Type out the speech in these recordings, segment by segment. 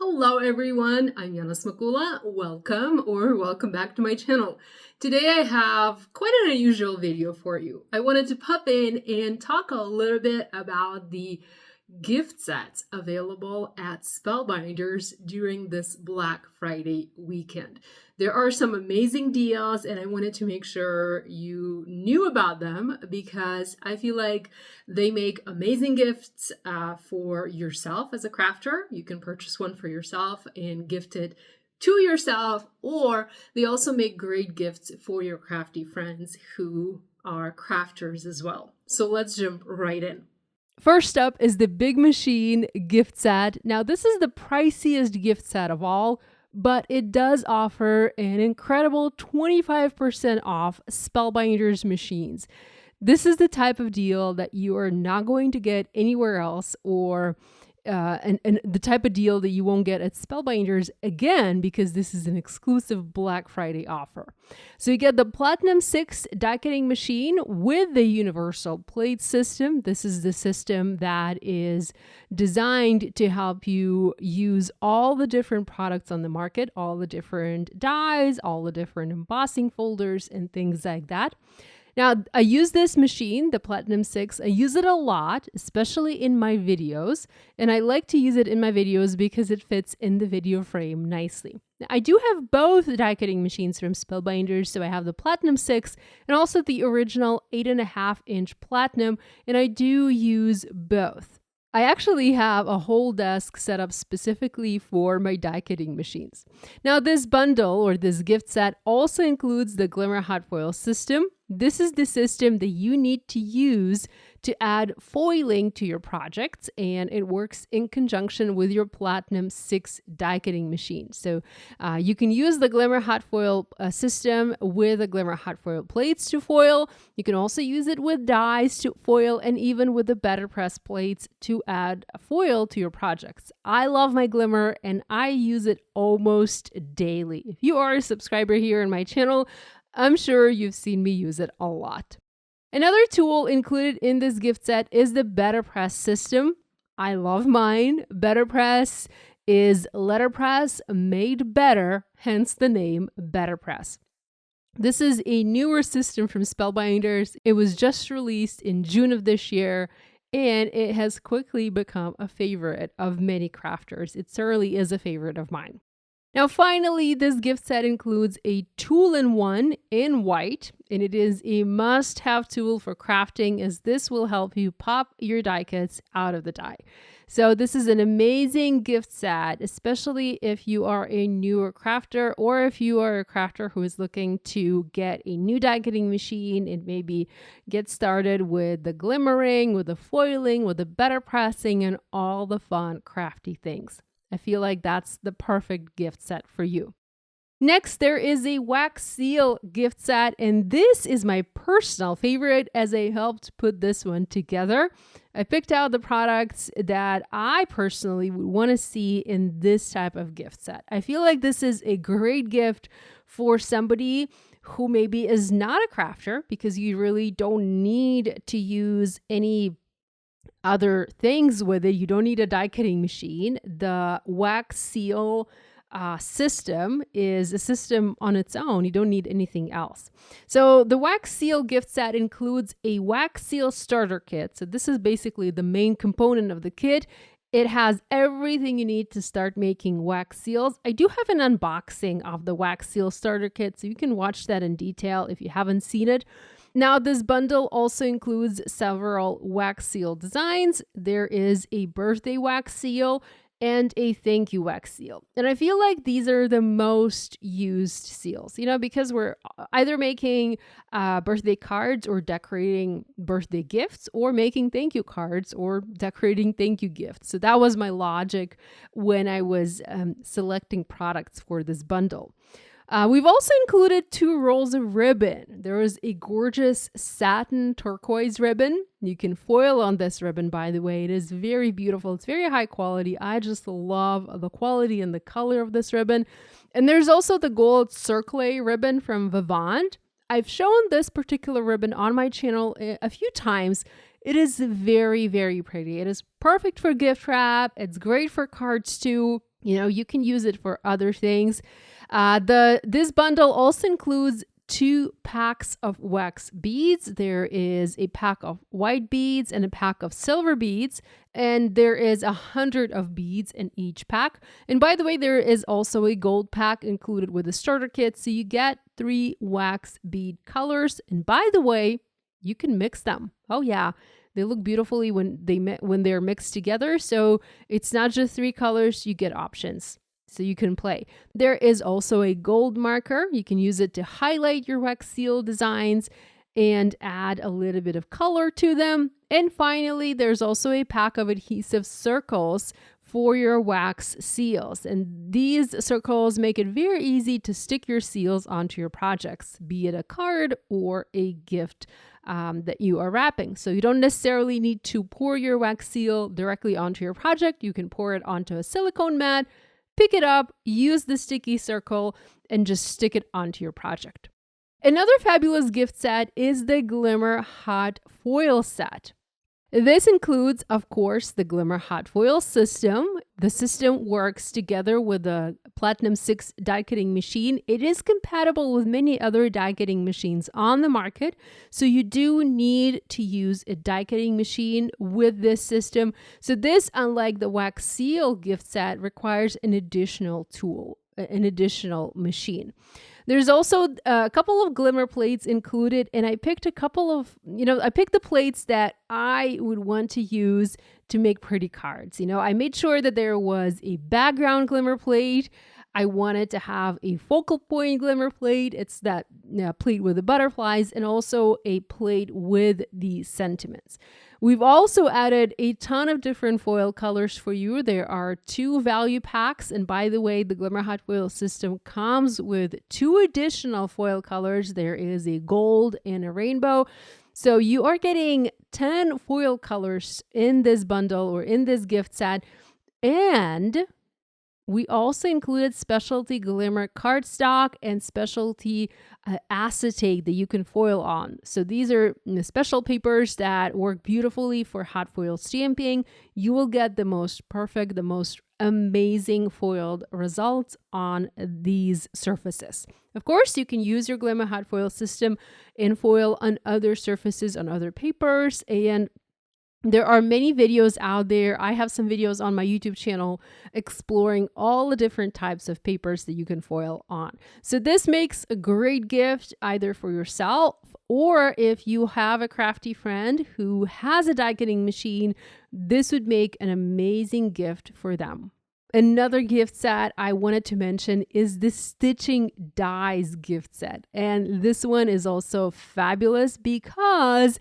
Hello everyone, I'm Yana Smakula. Welcome back to my channel. Today I have quite an unusual video for you. I wanted to pop in and talk a little bit about the gift sets available at Spellbinders during this Black Friday weekend. There are some amazing deals and I wanted to make sure you knew about them because I feel like they make amazing gifts for yourself as a crafter. You can purchase one for yourself and gift it to yourself, or they also make great gifts for your crafty friends who are crafters as well. So let's jump right in. First up is the Big Machine gift set. Now, this is the priciest gift set of all, but it does offer an incredible 25% off Spellbinders machines. This is the type of deal that you are not going to get anywhere else, or and the type of deal that you won't get at Spellbinders again, because this is an exclusive Black Friday offer. So you get the Platinum 6 die cutting machine with the universal plate system. This is the system that is designed to help you use all the different products on the market, all the different dies, all the different embossing folders and things like that. Now, I use this machine, the Platinum 6. I use it a lot, especially in my videos. And I like to use it in my videos because it fits in the video frame nicely. Now, I do have both die cutting machines from Spellbinders. So I have the Platinum 6 and also the original 8.5-inch Platinum. And I do use both. I actually have a whole desk set up specifically for my die cutting machines. Now, this bundle or this gift set also includes the Glimmer hot foil system. This is the system that you need to use to add foiling to your projects, and it works in conjunction with your Platinum 6 die cutting machine. So you can use the Glimmer hot foil system with the Glimmer hot foil plates to foil. You can also use it with dies to foil, and even with the better press plates to add foil to your projects. I love my Glimmer and I use it almost daily. If you are a subscriber here in my channel, I'm sure you've seen me use it a lot. Another tool included in this gift set is the Better Press system. I love mine. Better Press is letterpress made better, hence the name Better Press. This is a newer system from Spellbinders. It was just released in June of this year, and it has quickly become a favorite of many crafters. It certainly is a favorite of mine. Now, finally, this gift set includes a tool-in-one in white, and it is a must-have tool for crafting, as this will help you pop your die cuts out of the die. So this is an amazing gift set, especially if you are a newer crafter, or if you are a crafter who is looking to get a new die cutting machine and maybe get started with the glimmering, with the foiling, with the better pressing, and all the fun crafty things. I feel like that's the perfect gift set for you. Next, there is a wax seal gift set, and this is my personal favorite as I helped put this one together. I picked out the products that I personally would want to see in this type of gift set. I feel like this is a great gift for somebody who maybe is not a crafter, because you really don't need to use any other things with it. You don't need a die cutting machine. The wax seal system is a system on its own. You don't need anything else. So the wax seal gift set includes a wax seal starter kit. So this is basically the main component of the kit. It has everything you need to start making wax seals. I do have an unboxing of the wax seal starter kit, so you can watch that in detail if you haven't seen it. Now, this bundle also includes several wax seal designs. There is a birthday wax seal and a thank you wax seal. And I feel like these are the most used seals, because we're either making birthday cards or decorating birthday gifts, or making thank you cards or decorating thank you gifts. So that was my logic when I was selecting products for this bundle. We've also included 2 rolls of ribbon. There is a gorgeous satin turquoise ribbon. You can foil on this ribbon, by the way. It is very beautiful. It's very high quality. I just love the quality and the color of this ribbon. And there's also the gold circle ribbon from Vivant. I've shown this particular ribbon on my channel a few times. It is very, very pretty. It is perfect for gift wrap. It's great for cards too. You know, you can use it for other things. This bundle also includes 2 packs of wax beads. There is a pack of white beads and a pack of silver beads, and there is 100 of beads in each pack. And by the way, there is also a gold pack included with the starter kit, so you get 3 wax bead colors. And by the way, you can mix them. Oh yeah, they look beautifully when they're mixed together. So it's not just 3 colors, you get options. So you can play. There is also a gold marker. You can use it to highlight your wax seal designs and add a little bit of color to them. And finally, there's also a pack of adhesive circles for your wax seals. And these circles make it very easy to stick your seals onto your projects, be it a card or a gift that you are wrapping. So you don't necessarily need to pour your wax seal directly onto your project. You can pour it onto a silicone mat, pick it up, use the sticky circle, and just stick it onto your project. Another fabulous gift set is the Glimmer Hot Foil set. This includes, of course, the Glimmer Hot Foil system. The system works together with the Platinum 6 die cutting machine. It is compatible with many other die cutting machines on the market, so you do need to use a die cutting machine with this system. So this, unlike the wax seal gift set, requires an additional tool, an additional machine. There's also a couple of glimmer plates included, and I picked a couple of, I picked the plates that I would want to use to make pretty cards. I made sure that there was a background glimmer plate. I wanted to have a focal point glimmer plate. It's that plate with the butterflies, and also a plate with the sentiments. We've also added a ton of different foil colors for you. There are 2 value packs. And by the way, the Glimmer Hot Foil system comes with 2 additional foil colors. There is a gold and a rainbow. So you are getting 10 foil colors in this bundle or in this gift set. And we also included specialty glimmer cardstock and specialty acetate that you can foil on. So these are special papers that work beautifully for hot foil stamping. You will get the most perfect, the most amazing foiled results on these surfaces. Of course, you can use your Glimmer Hot Foil system and foil on other surfaces, on other papers, and there are many videos out there. I have some videos on my YouTube channel exploring all the different types of papers that you can foil on. So this makes a great gift either for yourself, or if you have a crafty friend who has a die cutting machine, this would make an amazing gift for them. Another gift set I wanted to mention is the Stitching Dies gift set. And this one is also fabulous because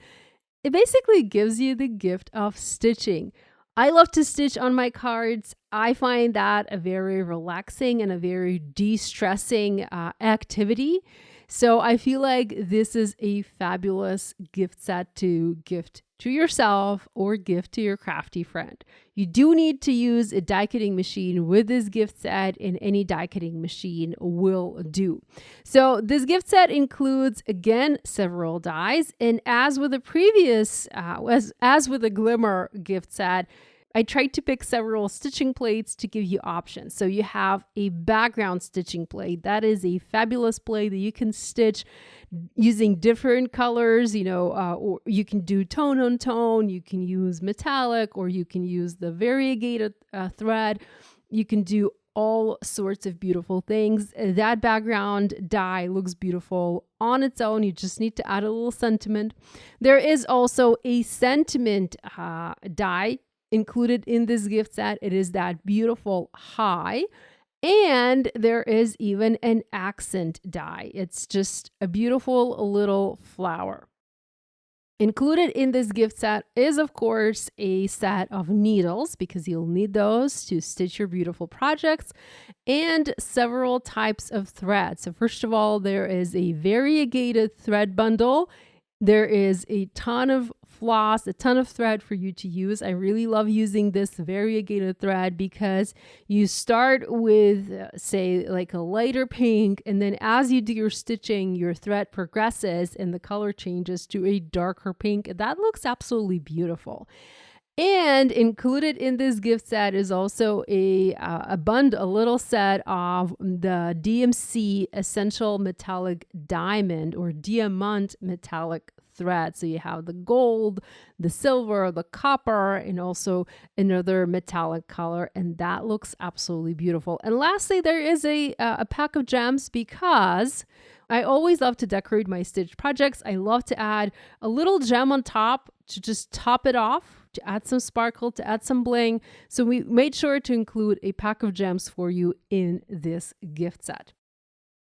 it basically gives you the gift of stitching. I love to stitch on my cards. I find that a very relaxing and a very de-stressing activity. So I feel like this is a fabulous gift set to gift to yourself or gift to your crafty friend. You do need to use a die cutting machine with this gift set, and any die cutting machine will do. So this gift set includes, again, several dies. And as with the previous, as with the Glimmer gift set, I tried to pick several stitching plates to give you options. So you have a background stitching plate. That is a fabulous plate that you can stitch using different colors, or you can do tone on tone, you can use metallic, or you can use the variegated thread. You can do all sorts of beautiful things. That background die looks beautiful on its own. You just need to add a little sentiment. There is also a sentiment die included in this gift set. It is that beautiful high. And there is even an accent die. It's just a beautiful little flower. Included in this gift set is, of course, a set of needles, because you'll need those to stitch your beautiful projects, and several types of thread. So first of all, there is a variegated thread bundle. There is a ton of floss, a ton of thread for you to use. I really love using this variegated thread because you start with, say, like a lighter pink, and then as you do your stitching, your thread progresses and the color changes to a darker pink. That looks absolutely beautiful. And included in this gift set is also a little set of the DMC Essential Metallic Diamond or Diamant Metallic thread. So you have the gold, the silver, the copper, and also another metallic color, and that looks absolutely beautiful. And lastly, there is a pack of gems because I always love to decorate my stitch projects. I love to add a little gem on top to just top it off, to add some sparkle, to add some bling. So we made sure to include a pack of gems for you in this gift set.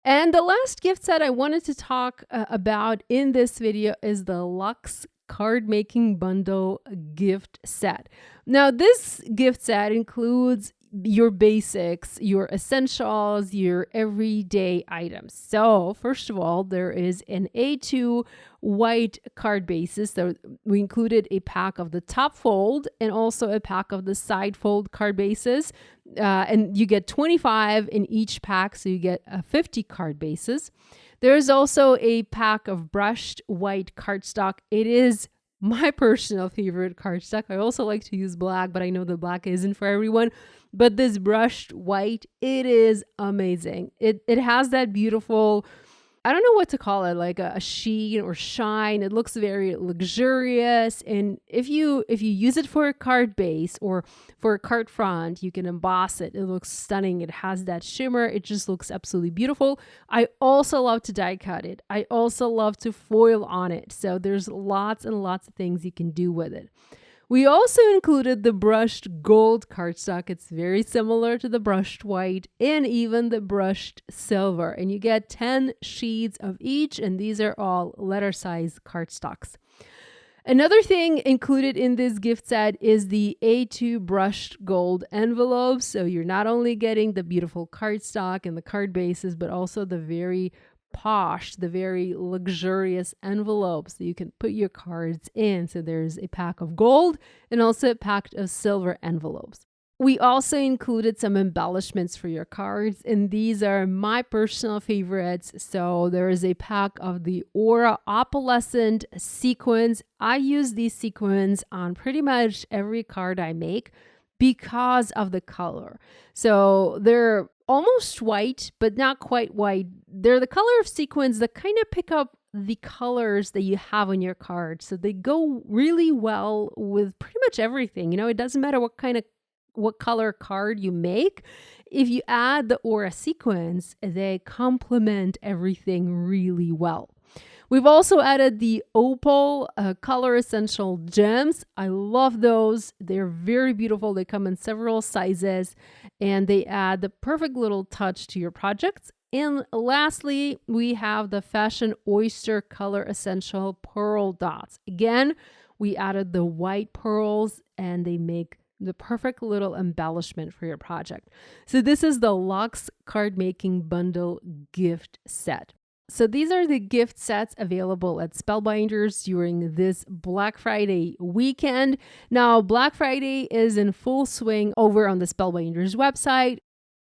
And the last gift set I wanted to talk about in this video is the Luxe Card Making Bundle gift set. Now, this gift set includes your basics, your essentials, your everyday items. So first of all, there is an A2 white card basis. So we included a pack of the top fold and also a pack of the side fold card bases. And you get 25 in each pack, so you get 50 card bases. There's also a pack of brushed white cardstock. It is my personal favorite cardstock. I also like to use black, but I know the black isn't for everyone. But this brushed white, it is amazing. It has that beautiful, I don't know what to call it, like a sheen or shine. It looks very luxurious. And if you use it for a card base or for a card front, you can emboss it. It looks stunning. It has that shimmer. It just looks absolutely beautiful. I also love to die cut it. I also love to foil on it. So there's lots and lots of things you can do with it. We also included the brushed gold cardstock. It's very similar to the brushed white and even the brushed silver. And you get 10 sheets of each, and these are all letter size cardstocks. Another thing included in this gift set is the A2 brushed gold envelopes. So you're not only getting the beautiful cardstock and the card bases, but also the very posh, the very luxurious envelopes that you can put your cards in. So there's a pack of gold and also a pack of silver envelopes. We also included some embellishments for your cards, and these are my personal favorites. So there is a pack of the Aura Opalescent sequins. I use these sequins on pretty much every card I make because of the color. So they're almost white, but not quite white. They're the color of sequins that kind of pick up the colors that you have on your card. So they go really well with pretty much everything. You know, it doesn't matter what color card you make. If you add the Aura sequins, they complement everything really well. We've also added the Opal Color Essential Gems. I love those. They're very beautiful. They come in several sizes and they add the perfect little touch to your projects. And lastly, we have the Fashion Oyster Color Essential Pearl Dots. Again, we added the white pearls and they make the perfect little embellishment for your project. So this is the Luxe Card Making Bundle gift set. So these are the gift sets available at Spellbinders during this Black Friday weekend. Now, Black Friday is in full swing over on the Spellbinders website.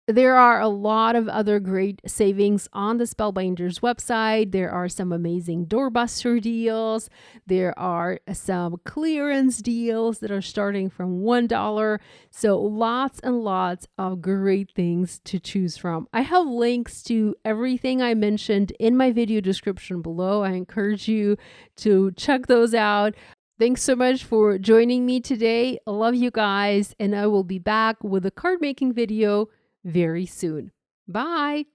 There are a lot of other great savings on the Spellbinders website. There are some amazing doorbuster deals. There are some clearance deals that are starting from $1. So lots and lots of great things to choose from. I have links to everything I mentioned in my video description below. I encourage you to check those out. Thanks so much for joining me today. I love you guys, and I will be back with a card making video very soon. Bye.